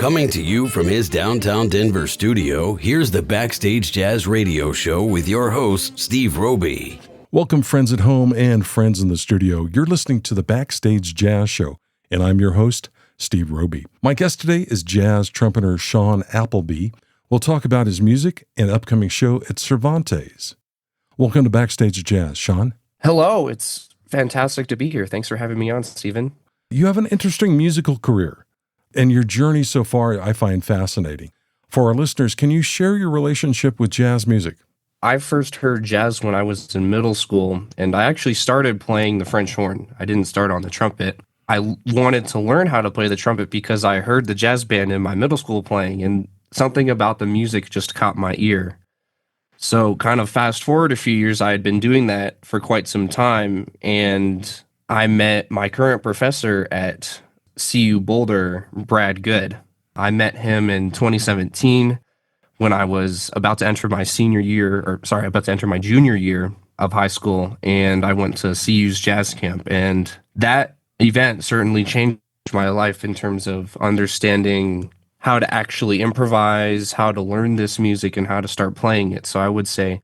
Coming to you from his downtown Denver studio, here's the Backstage Jazz Radio Show with your host, Steve Roby. Welcome, friends at home and friends in the studio. You're listening to the Backstage Jazz Show, and I'm your host, Steve Roby. My guest today is jazz trumpeter Sean Applebee. We'll talk about his music and upcoming show at Cervantes. Welcome to Backstage Jazz, Sean. Hello, it's fantastic to be here. Thanks for having me on, Stephen. You have an interesting musical career, and your journey so far I find fascinating. For our listeners, can you share your relationship with jazz music? I first heard jazz when I was in middle school, and I actually started playing the French horn. I didn't start on the trumpet. I wanted to learn how to play the trumpet because I heard the jazz band in my middle school playing, and something about the music just caught my ear. So kind of fast forward a few years, I had been doing that for quite some time, and I met my current professor at CU Boulder, Brad Goode. I met him in 2017 when I was about to enter my junior year of high school, and I went to CU's jazz camp. And that event certainly changed my life in terms of understanding how to actually improvise, how to learn this music, and how to start playing it. So I would say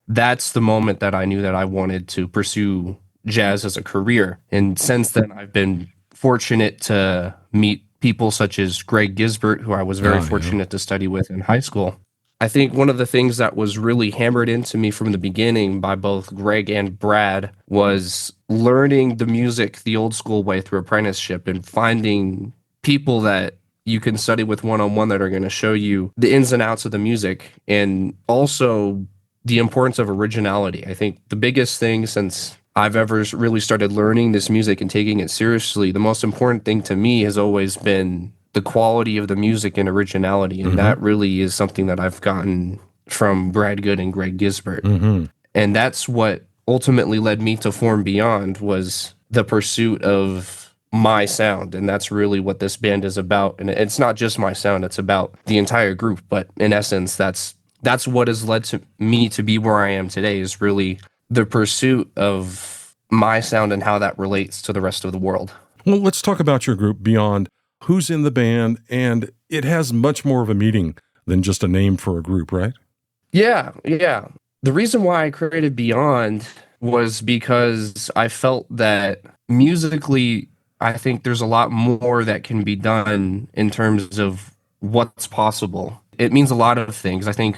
that's the moment that I knew that I wanted to pursue jazz as a career. And since then, I've been fortunate to meet people such as Greg Gisbert, who I was very fortunate to study with in high school. I think one of the things that was really hammered into me from the beginning by both Greg and Brad was learning the music the old school way through apprenticeship and finding people that you can study with one-on-one that are going to show you the ins and outs of the music, and also the importance of originality. I think the biggest thing since I've ever really started learning this music and taking it seriously, the most important thing to me has always been the quality of the music and originality. And that really is something that I've gotten from Brad Goode and Greg Gisbert. And that's what ultimately led me to form Beyond, was the pursuit of my sound. And that's really what this band is about. And it's not just my sound, it's about the entire group. But in essence, that's what has led to me to be where I am today, is really the pursuit of my sound and how that relates to the rest of the world. Well, let's talk about your group, Beyond. Who's in the band? And it has much more of a meaning than just a name for a group, right? Yeah. The reason why I created Beyond was because I felt that musically, I think there's a lot more that can be done in terms of what's possible. It means a lot of things. I think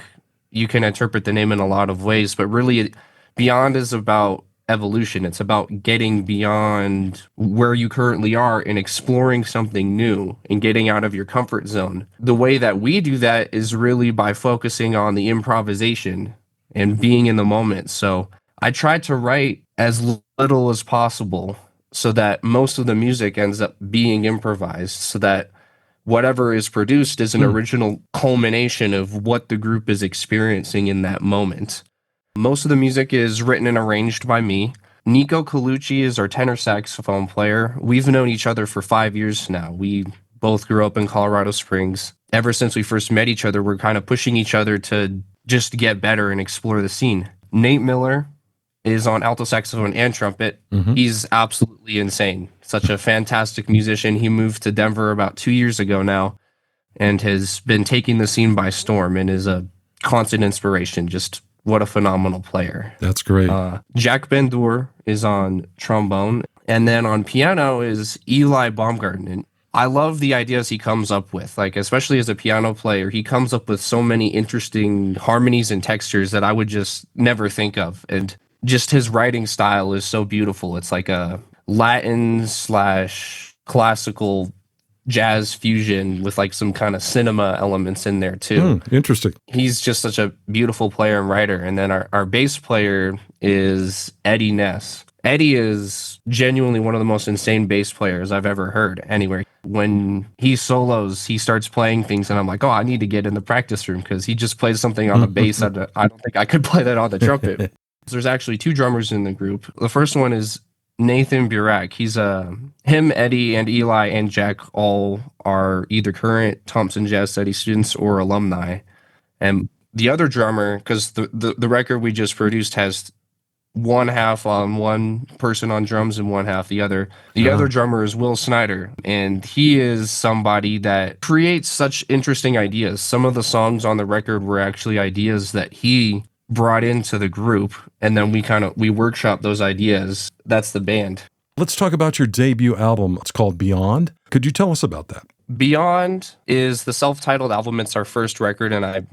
you can interpret the name in a lot of ways, but really Beyond is about evolution. It's about getting beyond where you currently are and exploring something new and getting out of your comfort zone. The way that we do that is really by focusing on the improvisation and being in the moment. So I tried to write as little as possible so that most of the music ends up being improvised, so that whatever is produced is an original culmination of what the group is experiencing in that moment. Most of the music is written and arranged by me. Nico Colucci is our tenor saxophone player. We've known each other for 5 years now. We both grew up in Colorado Springs. Ever since we first met each other, we're kind of pushing each other to just get better and explore the scene. Nate Miller is on alto saxophone and trumpet. He's absolutely insane. Such a fantastic musician. He moved to Denver about 2 years ago now and has been taking the scene by storm and is a constant inspiration. Just what a phenomenal player. That's great. Jack Bendur is on trombone. And then on piano is Eli Baumgarten. And I love the ideas he comes up with. Like, especially as a piano player, he comes up with so many interesting harmonies and textures that I would just never think of. And just his writing style is so beautiful. It's like a Latin/classical jazz fusion with like some kind of cinema elements in there too. Interesting. He's just such a beautiful player and writer. And then our bass player is Eddie Ness. Eddie is genuinely one of the most insane bass players I've ever heard anywhere. When he solos, he starts playing things and I'm like, oh, I need to get in the practice room because he just plays something on the bass that I don't think I could play that on the trumpet. There's actually two drummers in the group. The first one is Nathan Burak. He's him, Eddie, and Eli and Jack all are either current Thompson Jazz Study students or alumni. And the other drummer, because the record we just produced has one half on one person on drums and one half the other. The other drummer is Will Snyder, and he is somebody that creates such interesting ideas. Some of the songs on the record were actually ideas that he brought into the group, and then we workshop those ideas. That's the band. Let's talk about your debut album. It's called Beyond. Could you tell us about that? Beyond is the self-titled album. It's our first record, and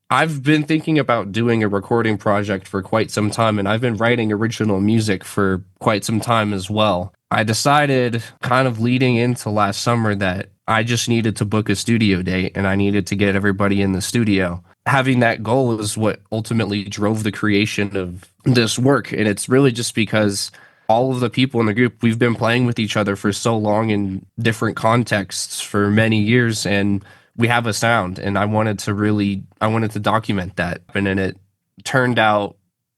I've been thinking about doing a recording project for quite some time, and I've been writing original music for quite some time as well. I decided kind of leading into last summer that I just needed to book a studio date, and I needed to get everybody in the studio. Having that goal is what ultimately drove the creation of this work, and it's really just because all of the people in the group, we've been playing with each other for so long in different contexts for many years, and we have a sound, and I wanted to document that. And then it turned out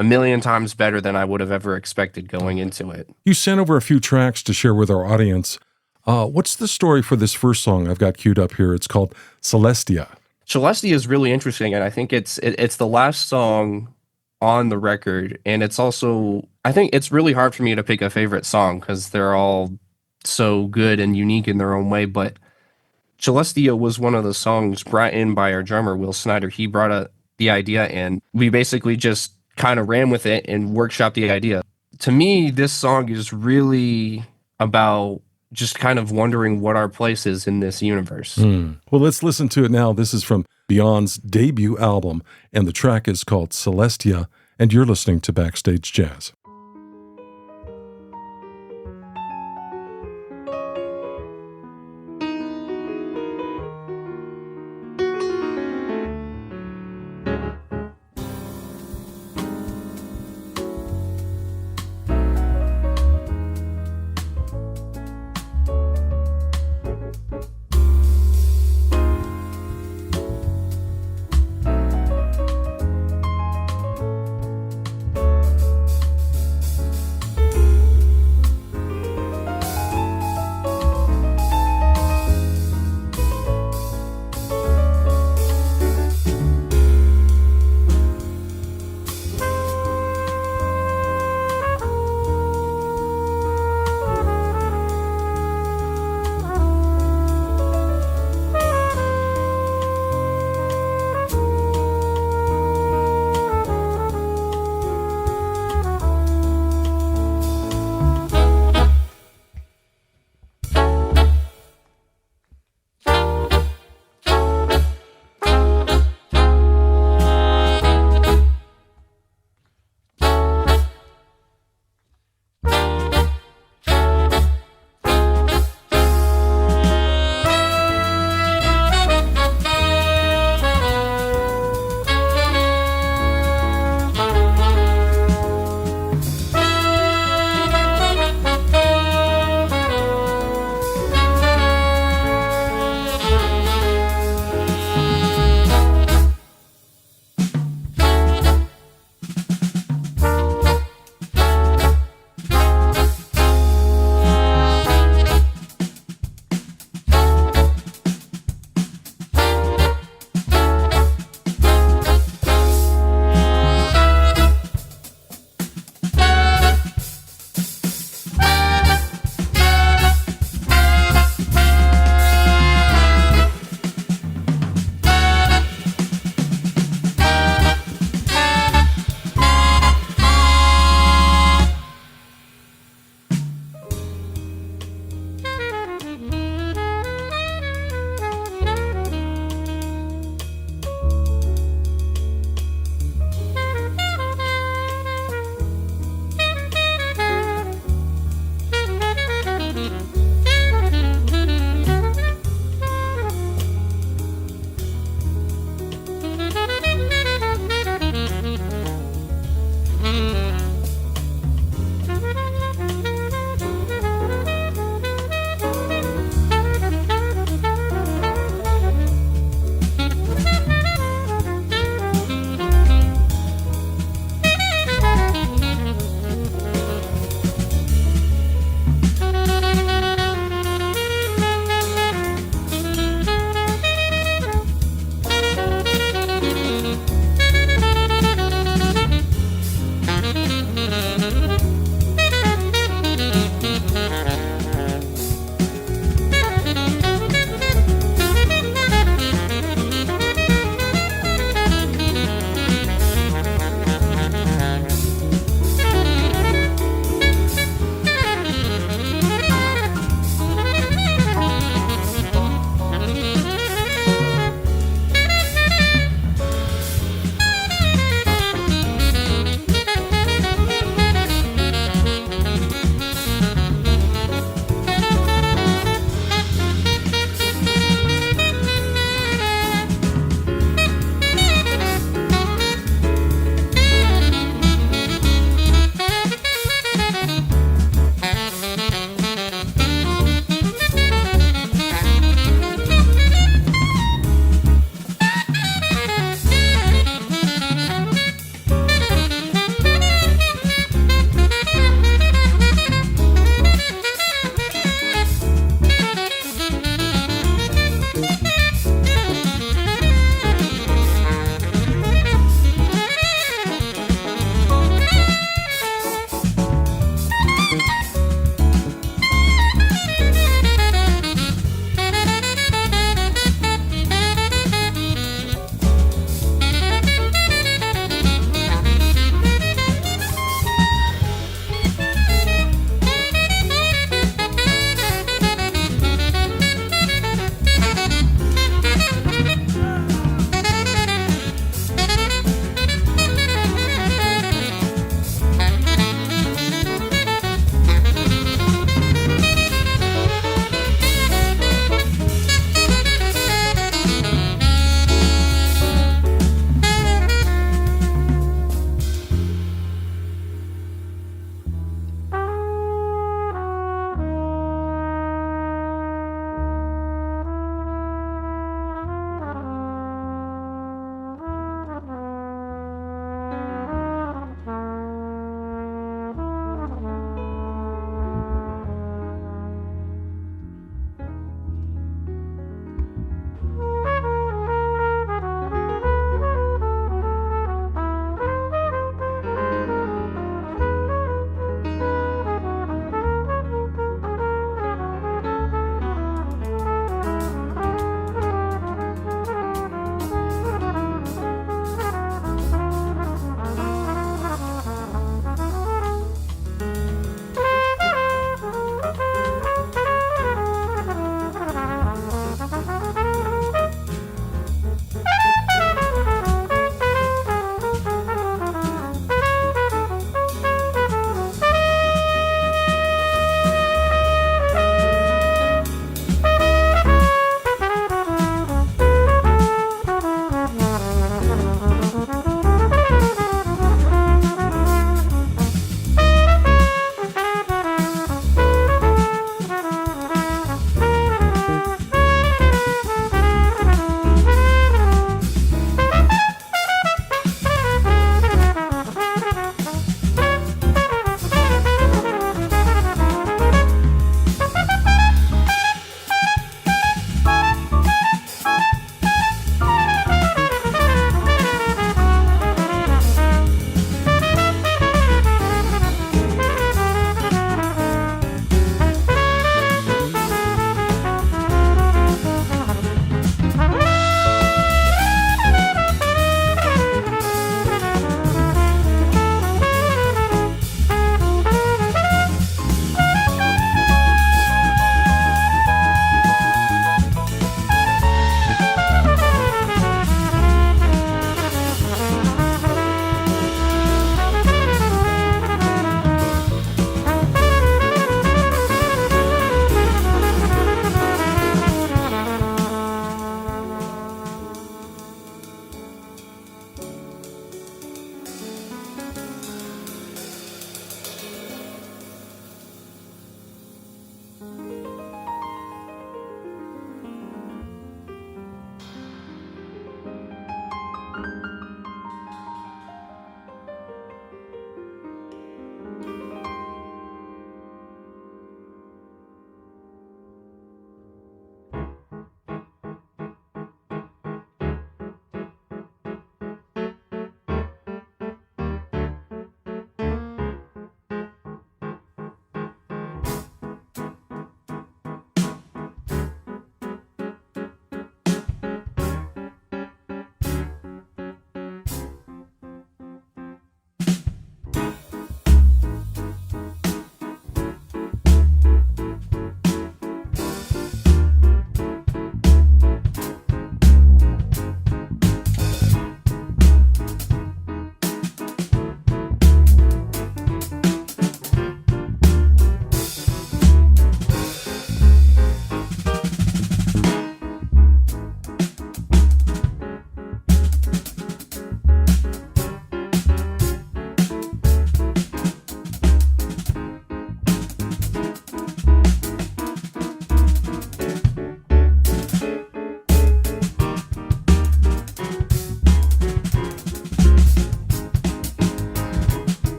a million times better than I would have ever expected going into it. You sent over a few tracks to share with our audience. What's the story for this first song I've got queued up here? It's called Celestia. Celestia is really interesting, and I think it's the last song on the record, and it's also, I think it's really hard for me to pick a favorite song because they're all so good and unique in their own way, but Celestia was one of the songs brought in by our drummer, Will Snyder. He brought up the idea, and we basically just kind of ran with it and workshopped the idea. To me, this song is really about just kind of wondering what our place is in this universe. Well, let's listen to it now. This is from Beyond's debut album, and the track is called Celestia, and you're listening to Backstage Jazz.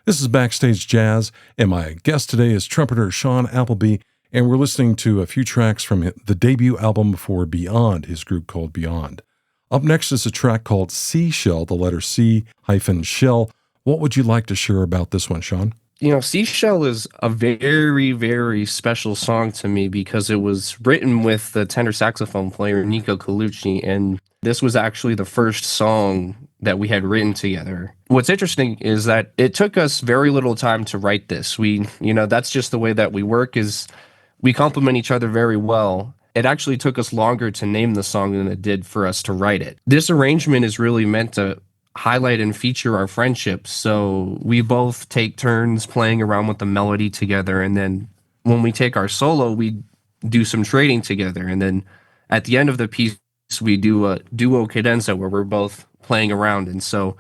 This is Backstage Jazz, and my guest today is trumpeter Sean Applebee, and we're listening to a few tracks from the debut album for Beyond, his group called Beyond. Up next is a track called Seashell, the letter C-shell. What would you like to share about this one, Sean? Seashell is a very, very special song to me because it was written with the tenor saxophone player Nico Colucci, and this was actually the first song that we had written together. What's interesting is that it took us very little time to write this. That's just the way that we work, is we complement each other very well. It actually took us longer to name the song than it did for us to write it. This arrangement is really meant to highlight and feature our friendship. So we both take turns playing around with the melody together. And then when we take our solo, we do some trading together. And then at the end of the piece, we do a duo cadenza where we're both playing around. And so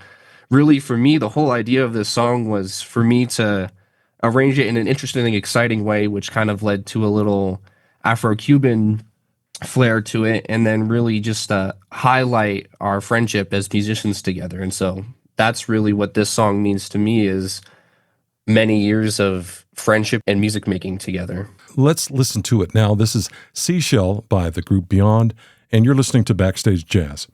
really for me, the whole idea of this song was for me to arrange it in an interesting, exciting way, which kind of led to a little Afro-Cuban flair to it, and then really just highlight our friendship as musicians together. And so that's really what this song means to me, is many years of friendship and music making together. Let's listen to it now. This is Seashell by the group Beyond, and you're listening to Backstage Jazz.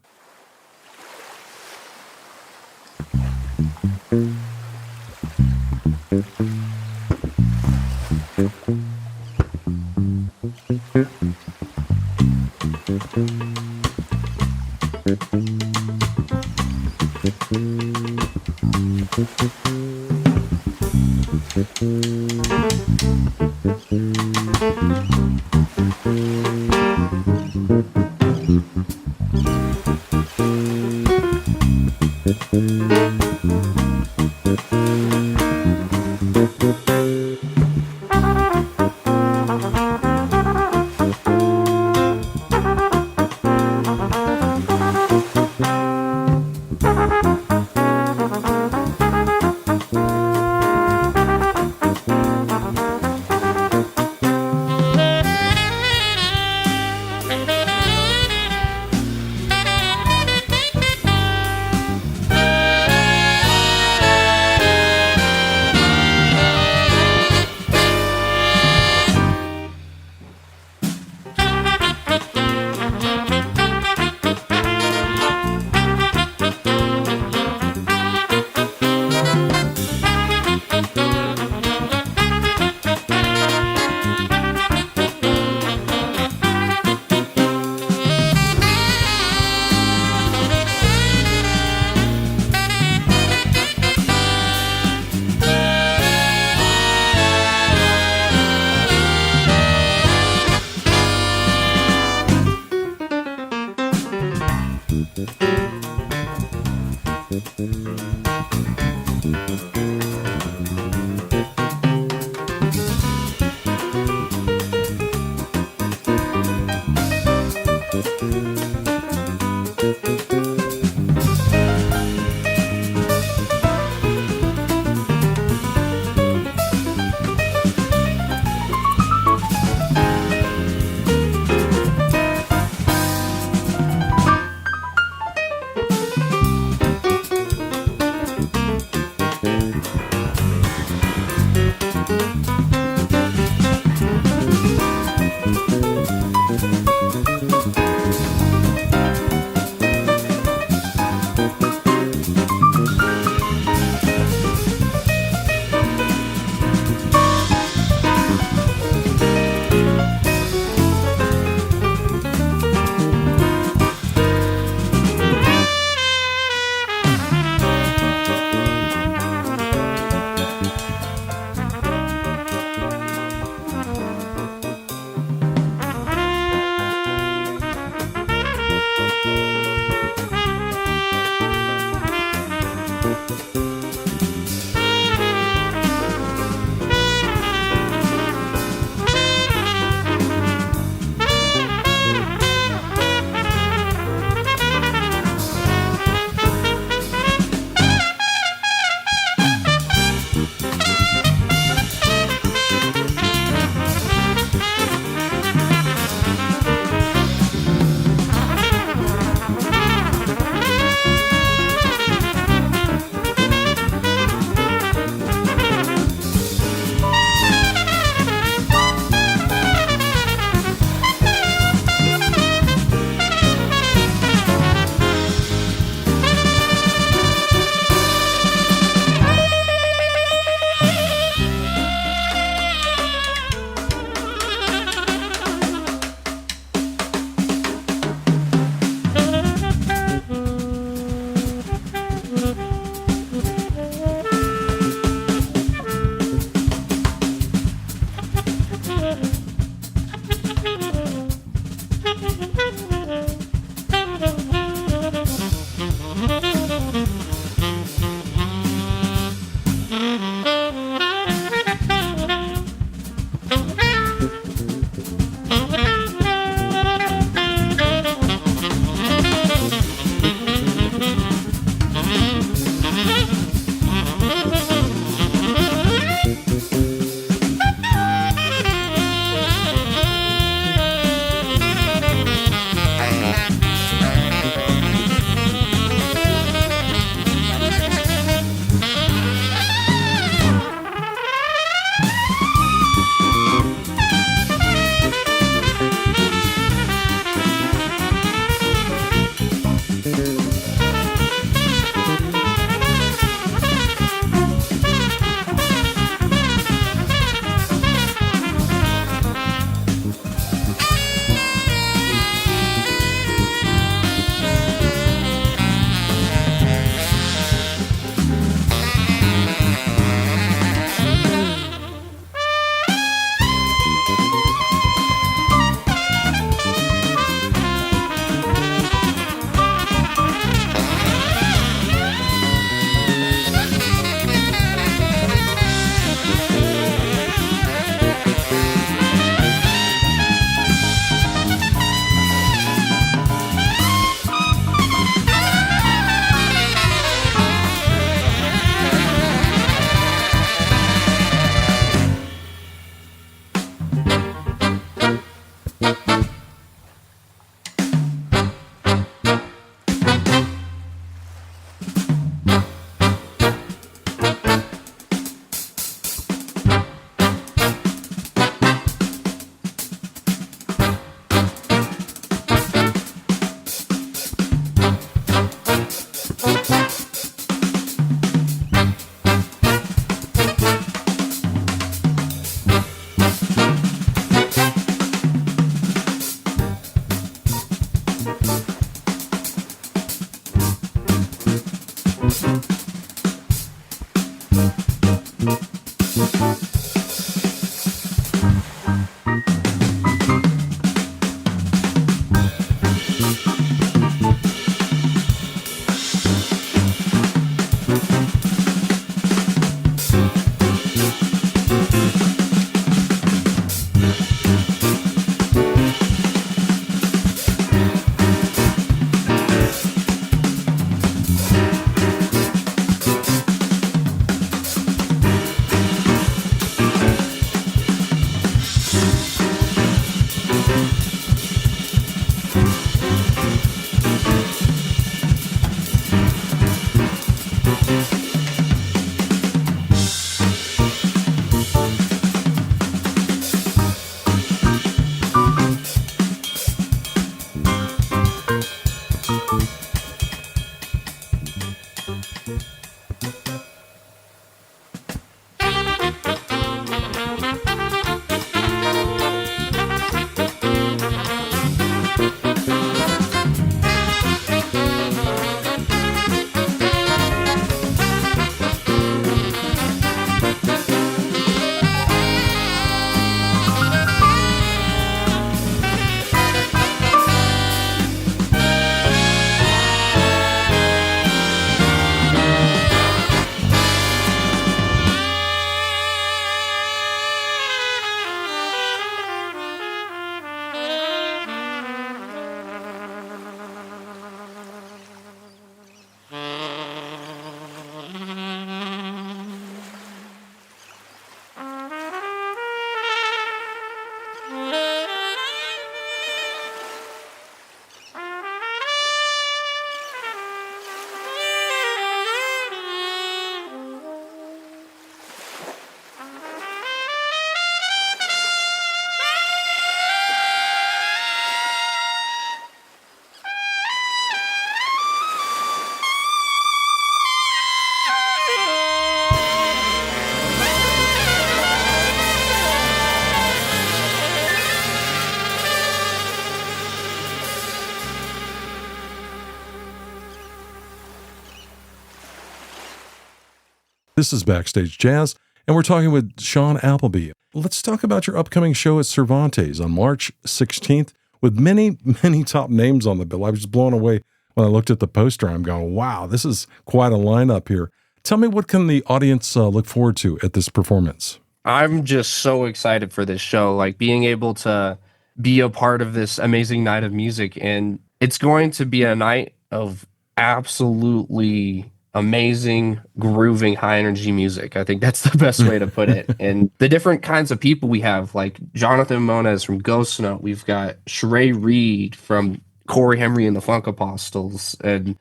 This is Backstage Jazz, and we're talking with Sean Applebee. Let's talk about your upcoming show at Cervantes on March 16th with many, many top names on the bill. I was just blown away when I looked at the poster. I'm going, wow, this is quite a lineup here. Tell me, what can the audience look forward to at this performance? I'm just so excited for this show, like being able to be a part of this amazing night of music. And it's going to be a night of absolutely amazing, grooving, high energy music. I think that's the best way to put it. And the different kinds of people we have, like Jonathan Moniz from Ghost Note, we've got Sheree Reed from Corey Henry and the Funk Apostles, and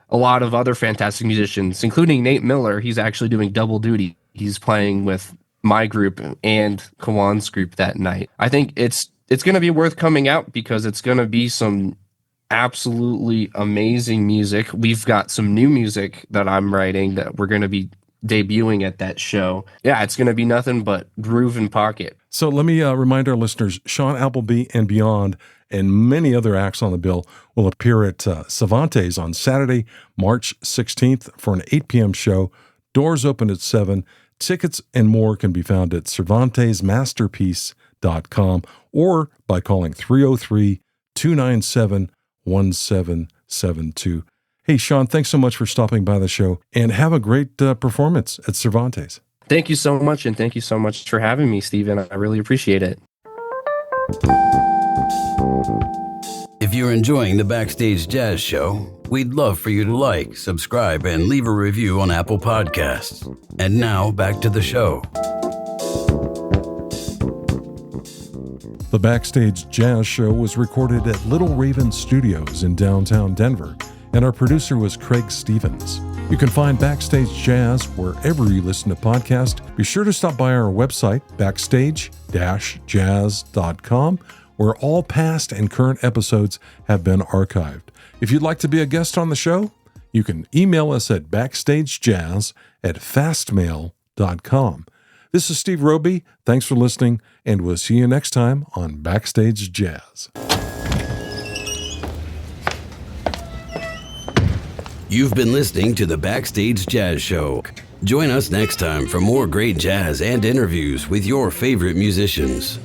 a lot of other fantastic musicians, including Nate Miller. He's actually doing double duty. He's playing with my group and Kawan's group that night. I think it's going to be worth coming out because it's going to be some absolutely amazing music. We've got some new music that I'm writing that we're going to be debuting at that show. Yeah, it's going to be nothing but groove and pocket. So let me remind our listeners, Sean Applebee and Beyond and many other acts on the bill will appear at Cervantes on Saturday, March 16th for an 8 p.m. show. Doors open at 7. Tickets and more can be found at CervantesMasterpiece.com or by calling 303-297-1772. Hey, Sean, thanks so much for stopping by the show, and have a great performance at Cervantes. Thank you so much, and thank you so much for having me, Stephen. I really appreciate it. If you're enjoying the Backstage Jazz Show, we'd love for you to like, subscribe, and leave a review on Apple Podcasts. And now, back to the show. The Backstage Jazz Show was recorded at Little Raven Studios in downtown Denver, and our producer was Craig Stevens. You can find Backstage Jazz wherever you listen to podcasts. Be sure to stop by our website, backstage-jazz.com, where all past and current episodes have been archived. If you'd like to be a guest on the show, you can email us at backstagejazz@fastmail.com. This is Steve Roby. Thanks for listening, and we'll see you next time on Backstage Jazz. You've been listening to the Backstage Jazz Show. Join us next time for more great jazz and interviews with your favorite musicians.